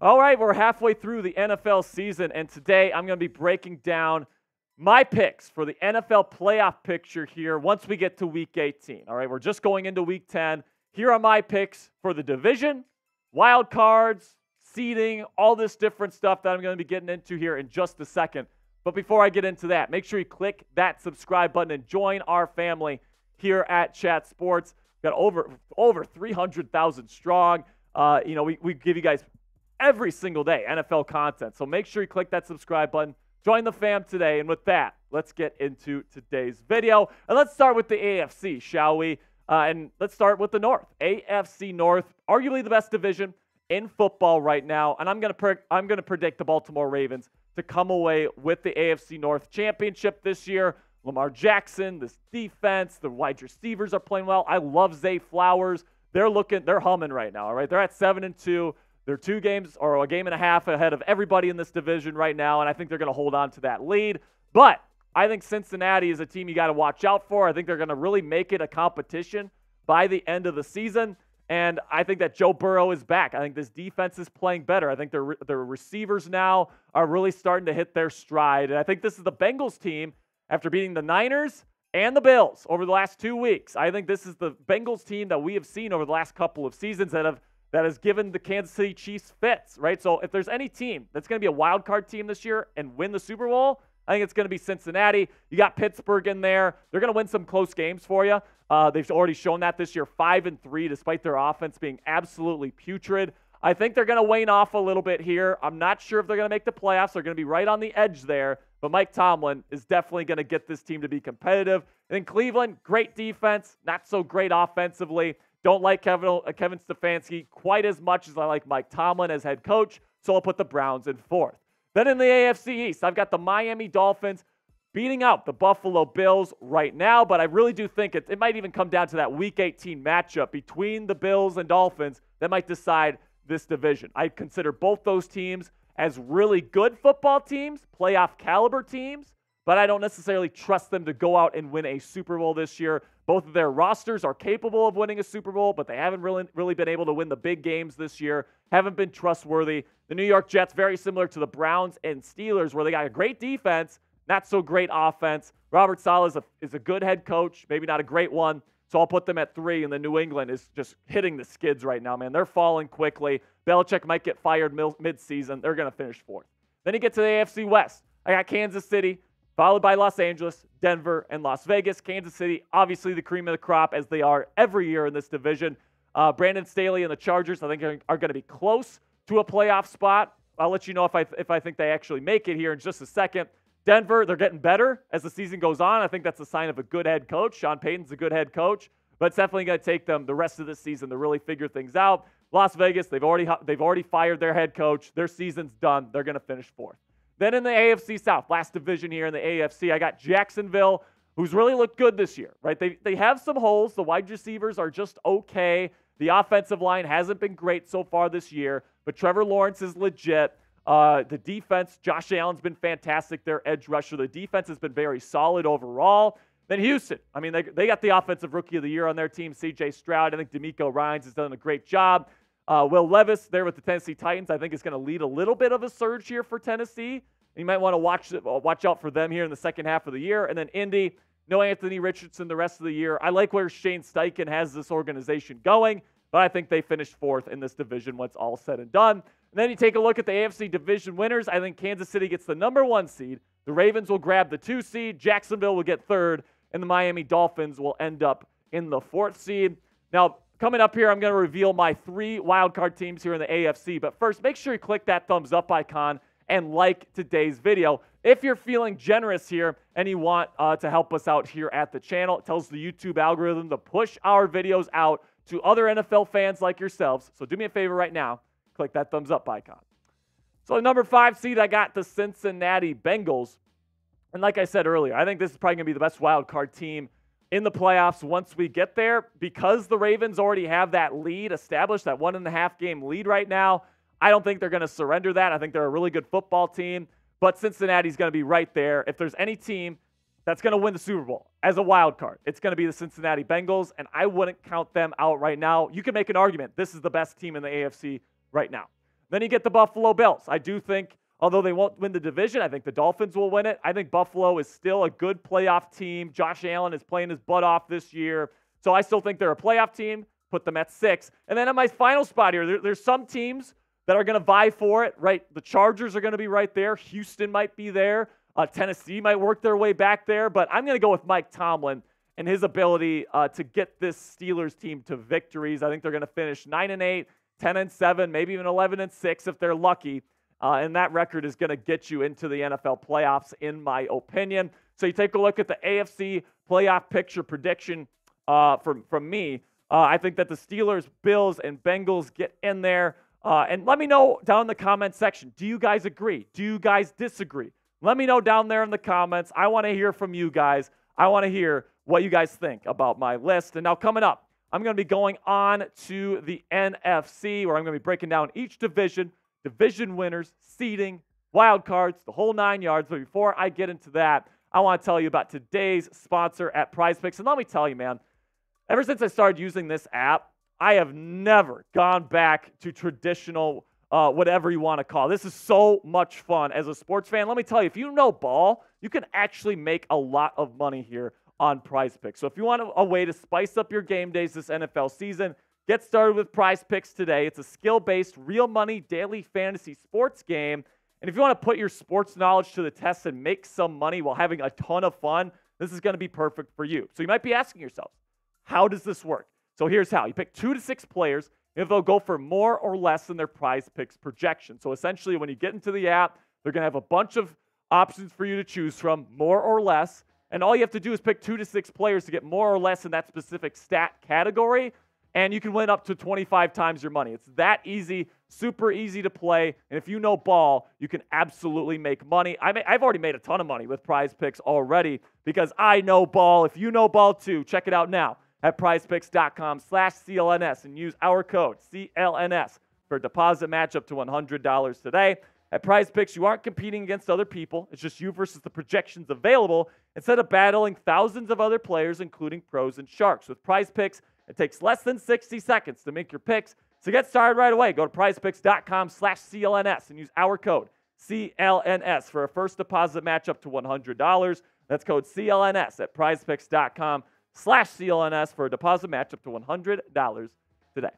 All right, we're halfway through the NFL season, and today I'm going to be breaking down my picks for the NFL playoff picture here once we get to Week 18. All right, we're just going into Week 10. Here are my picks for the division, wild cards, seeding, all this different stuff that I'm going to be getting into here in just a second. But before I get into that, make sure you click that subscribe button and join our family here at Chat Sports. We've got over 300,000 strong. We give you guys every single day NFL content. So make sure you click that subscribe button. Join the fam today. And with that, let's get into today's video. And let's start with the AFC, shall we? And let's start with the North. AFC North, arguably the best division in football right now. And I'm going to predict the Baltimore Ravens to come away with the AFC North championship this year. Lamar Jackson, this defense, the wide receivers are playing well. I love Zay Flowers. They're humming right now, all right? They're at 7-2. They're 2 games or a game and a half ahead of everybody in this division right now, and I think they're going to hold on to that lead. But I think Cincinnati is a team you got to watch out for. I think they're going to really make it a competition by the end of the season, and I think that Joe Burrow is back. I think this defense is playing better. I think their receivers now are really starting to hit their stride, and I think this is the Bengals team after beating the Niners and the Bills over the last 2 weeks. I think this is the Bengals team that we have seen over the last couple of seasons that has given the Kansas City Chiefs fits, right? So if there's any team that's going to be a wild card team this year and win the Super Bowl, I think it's going to be Cincinnati. You got Pittsburgh in there. They're going to win some close games for you. They've already shown that this year, 5-3, despite their offense being absolutely putrid. I think they're going to wane off a little bit here. I'm not sure if they're going to make the playoffs. They're going to be right on the edge there. But Mike Tomlin is definitely going to get this team to be competitive. And in Cleveland, great defense, not so great offensively. Don't like Kevin Stefanski quite as much as I like Mike Tomlin as head coach, so I'll put the Browns in 4th. Then in the AFC East, I've got the Miami Dolphins beating out the Buffalo Bills right now, but I really do think it might even come down to that Week 18 matchup between the Bills and Dolphins that might decide this division. I consider both those teams as really good football teams, playoff caliber teams, but I don't necessarily trust them to go out and win a Super Bowl this year. Both of their rosters are capable of winning a Super Bowl, but they haven't really been able to win the big games this year, haven't been trustworthy. The New York Jets, very similar to the Browns and Steelers, where they got a great defense, not so great offense. Robert Saleh is a good head coach, maybe not a great one, so I'll put them at 3, and then New England is just hitting the skids right now, man. They're falling quickly. Belichick might get fired mid-season. They're going to finish 4th. Then you get to the AFC West. I got Kansas City, followed by Los Angeles, Denver, and Las Vegas. Kansas City, obviously the cream of the crop, as they are every year in this division. Brandon Staley and the Chargers, I think, are going to be close to a playoff spot. I'll let you know if I think they actually make it here in just a second. Denver, they're getting better as the season goes on. I think that's a sign of a good head coach. Sean Payton's a good head coach, but it's definitely going to take them the rest of the season to really figure things out. Las Vegas, they've already fired their head coach. Their season's done. They're going to finish 4th. Then in the AFC South, last division here in the AFC, I got Jacksonville, who's really looked good this year, right? They have some holes. The wide receivers are just okay. The offensive line hasn't been great so far this year, but Trevor Lawrence is legit. The defense, Josh Allen's been fantastic, their edge rusher. The defense has been very solid overall. Then Houston, I mean, they got the offensive rookie of the year on their team, C.J. Stroud. I think D'Amico Ryans has done a great job. Will Levis there with the Tennessee Titans, I think is going to lead a little bit of a surge here for Tennessee. You might want to watch out for them here in the second half of the year. And then Indy, no Anthony Richardson the rest of the year. I like where Shane Steichen has this organization going, but I think they finished 4th in this division when it's all said and done. And then you take a look at the AFC division winners. I think Kansas City gets the number 1 seed. The Ravens will grab the 2 seed. Jacksonville will get 3rd. And the Miami Dolphins will end up in the 4th seed. Now, coming up here, I'm going to reveal my 3 wildcard teams here in the AFC. But first, make sure you click that thumbs up icon and like today's video. If you're feeling generous here and you want to help us out here at the channel, it tells the YouTube algorithm to push our videos out to other NFL fans like yourselves. So do me a favor right now, click that thumbs up icon. So the number 5 seed, I got the Cincinnati Bengals. And like I said earlier, I think this is probably going to be the best wild card team in the playoffs once we get there. Because the Ravens already have that lead established, that 1.5 game lead right now, I don't think they're going to surrender that. I think they're a really good football team. But Cincinnati's going to be right there. If there's any team that's going to win the Super Bowl as a wild card, it's going to be the Cincinnati Bengals, and I wouldn't count them out right now. You can make an argument this is the best team in the AFC right now. Then you get the Buffalo Bills. I do think, although they won't win the division, I think the Dolphins will win it. I think Buffalo is still a good playoff team. Josh Allen is playing his butt off this year. So I still think they're a playoff team. Put them at 6. And then at my final spot here, there's some teams that are going to vie for it, right? The Chargers are going to be right there. Houston might be there. Tennessee might work their way back there. But I'm going to go with Mike Tomlin and his ability to get this Steelers team to victories. I think they're going to finish 9-8, 10-7, maybe even 11-6 if they're lucky. And that record is going to get you into the NFL playoffs, in my opinion. So you take a look at the AFC playoff picture prediction from me. I think that the Steelers, Bills, and Bengals get in there. And let me know down in the comment section. Do you guys agree? Do you guys disagree? Let me know down there in the comments. I want to hear from you guys. I want to hear what you guys think about my list. And now coming up, I'm going to be going on to the NFC, where I'm going to be breaking down each division, division winners, seeding, wild cards, the whole 9 yards. But before I get into that, I want to tell you about today's sponsor at PrizePicks. And let me tell you, man, ever since I started using this app, I have never gone back to traditional, whatever you want to call it. This is so much fun. As a sports fan, let me tell you, if you know ball, you can actually make a lot of money here on PrizePicks. So if you want a way to spice up your game days this NFL season, get started with PrizePicks today. It's a skill-based, real money daily fantasy sports game. And if you want to put your sports knowledge to the test and make some money while having a ton of fun, this is going to be perfect for you. So you might be asking yourself, how does this work? So here's how. You pick 2 to 6 players, and they'll go for more or less than their PrizePicks projection. So essentially, when you get into the app, they're going to have a bunch of options for you to choose from, more or less. And all you have to do is pick 2 to 6 players to get more or less in that specific stat category, and you can win up to 25 times your money. It's that easy, super easy to play. And if you know ball, you can absolutely make money. I've already made a ton of money with PrizePicks already because I know ball. If you know ball too, check it out now at prizepicks.com/CLNS and use our code CLNS for a deposit match up to $100 today. At PrizePicks, you aren't competing against other people. It's just you versus the projections available instead of battling thousands of other players, including pros and sharks. With PrizePicks, it takes less than 60 seconds to make your picks. So get started right away. Go to prizepicks.com/CLNS and use our code CLNS for a first deposit match up to $100. That's code CLNS at prizepicks.com/CLNS for a deposit match up to $100 today.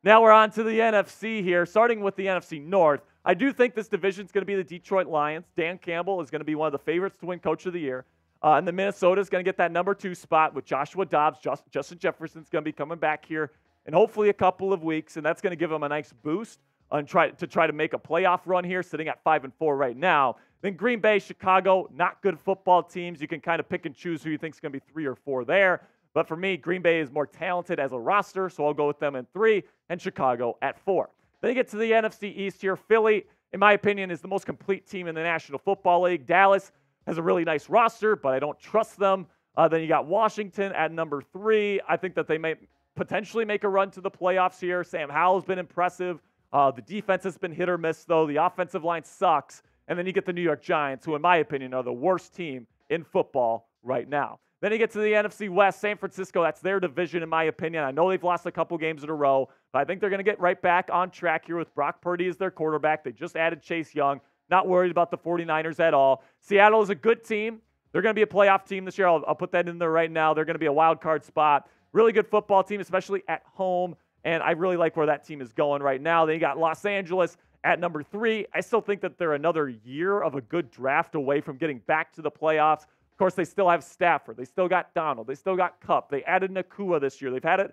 Now we're on to the NFC here, starting with the NFC North. I do think this division is going to be the Detroit Lions. Dan Campbell is going to be one of the favorites to win Coach of the Year. And the Minnesota is going to get that number 2 spot with Joshua Dobbs. Justin Jefferson's going to be coming back here in hopefully a couple of weeks, and that's going to give them a nice boost and try to make a playoff run here, sitting at 5-4 right now. Then Green Bay, Chicago, not good football teams. You can kind of pick and choose who you think is going to be 3 or 4 there. But for me, Green Bay is more talented as a roster, so I'll go with them in 3, and Chicago at 4. Then you get to the NFC East here. Philly, in my opinion, is the most complete team in the National Football League. Dallas has a really nice roster, but I don't trust them. Then you got Washington at number 3. I think that they may potentially make a run to the playoffs here. Sam Howell's been impressive. The defense has been hit or miss, though. The offensive line sucks. And then you get the New York Giants, who, in my opinion, are the worst team in football right now. Then you get to the NFC West, San Francisco. That's their division, in my opinion. I know they've lost a couple games in a row, but I think they're going to get right back on track here with Brock Purdy as their quarterback. They just added Chase Young. Not worried about the 49ers at all. Seattle is a good team. They're going to be a playoff team this year. I'll put that in there right now. They're going to be a wild card spot. Really good football team, especially at home, and I really like where that team is going right now. Then you got Los Angeles at number 3. I still think that they're another year of a good draft away from getting back to the playoffs. Of course, they still have Stafford. They still got Donald. They still got Kupp. They added Nakua this year. They've had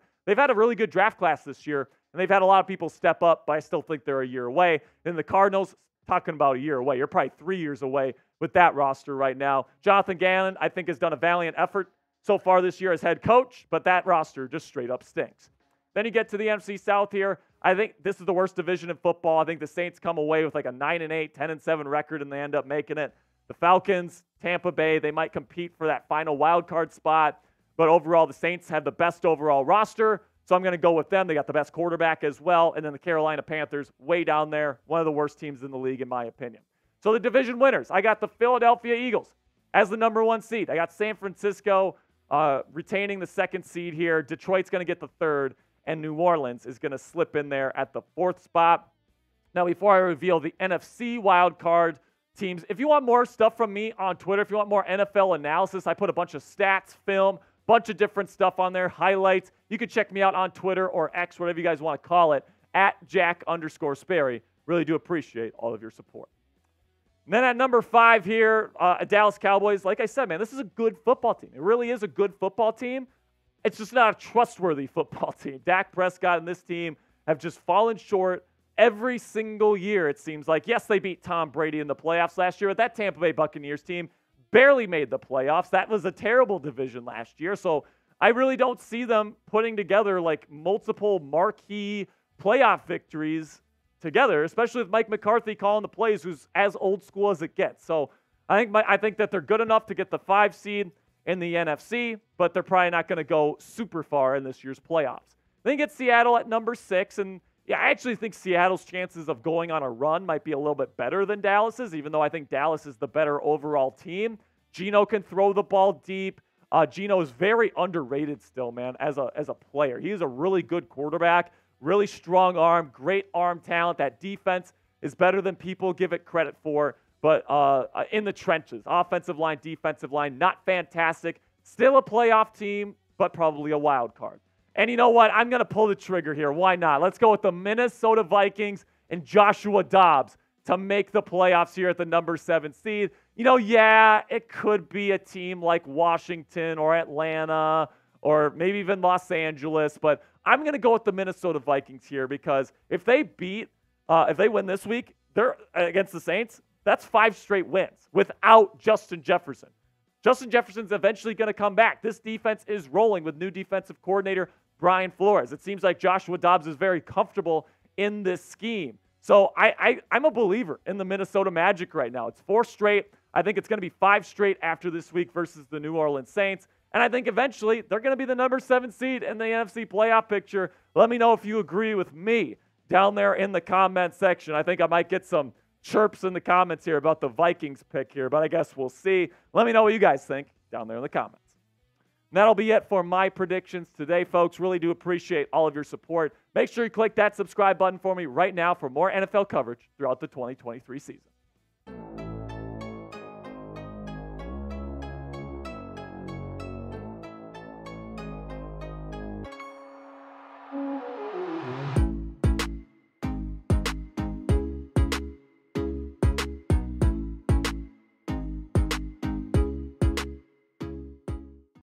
a really good draft class this year, and they've had a lot of people step up, but I still think they're a year away. Then the Cardinals, talking about a year away. You're probably 3 years away with that roster right now. Jonathan Gannon, I think, has done a valiant effort so far this year as head coach, but that roster just straight up stinks. Then you get to the NFC South here. I think this is the worst division in football. I think the Saints come away with like a 9-8, 10-7 record, and they end up making it. The Falcons, Tampa Bay, they might compete for that final wild card spot, but overall the Saints have the best overall roster, so I'm going to go with them. They got the best quarterback as well, and then the Carolina Panthers way down there, one of the worst teams in the league in my opinion. So the division winners, I got the Philadelphia Eagles as the number 1 seed. I got San Francisco retaining the 2nd seed here. Detroit's going to get the 3rd, and New Orleans is going to slip in there at the 4th spot. Now, before I reveal the NFC wildcard teams, if you want more stuff from me on Twitter, if you want more NFL analysis, I put a bunch of stats, film, bunch of different stuff on there, highlights. You can check me out on Twitter or X, whatever you guys want to call it, at Jack_Sperry. Really do appreciate all of your support. And then at number 5 here, Dallas Cowboys. Like I said, man, this is a good football team. It really is a good football team. It's just not a trustworthy football team. Dak Prescott and this team have just fallen short every single year, it seems like. Yes, they beat Tom Brady in the playoffs last year, but that Tampa Bay Buccaneers team barely made the playoffs. That was a terrible division last year. So I really don't see them putting together like multiple marquee playoff victories together, especially with Mike McCarthy calling the plays, who's as old school as it gets. So I think that they're good enough to get the 5 seed in the NFC, but they're probably not going to go super far in this year's playoffs. Then you get Seattle at number 6, and yeah, I actually think Seattle's chances of going on a run might be a little bit better than Dallas's, even though I think Dallas is the better overall team. Geno can throw the ball deep. Geno is very underrated still, man, as a player. He is a really good quarterback, really strong arm, great arm talent. That defense is better than people give it credit for, but in the trenches, offensive line, defensive line, not fantastic. Still a playoff team, but probably a wild card. And you know what? I'm going to pull the trigger here. Why not? Let's go with the Minnesota Vikings and Joshua Dobbs to make the playoffs here at the number 7 seed. You know, yeah, it could be a team like Washington or Atlanta or maybe even Los Angeles, but I'm going to go with the Minnesota Vikings here because if they win this week, they're against the Saints, that's 5 straight wins without Justin Jefferson. Justin Jefferson's eventually going to come back. This defense is rolling with new defensive coordinator Brian Flores. It seems like Joshua Dobbs is very comfortable in this scheme. So I'm a believer in the Minnesota Magic right now. It's 4 straight. I think it's going to be 5 straight after this week versus the New Orleans Saints. And I think eventually they're going to be the number 7 seed in the NFC playoff picture. Let me know if you agree with me down there in the comment section. I think I might get some chirps in the comments here about the Vikings pick here, but I guess we'll see. Let me know what you guys think down there in the comments. And that'll be it for my predictions today, folks. Really do appreciate all of your support. Make sure you click that subscribe button for me right now for more NFL coverage throughout the 2023 season.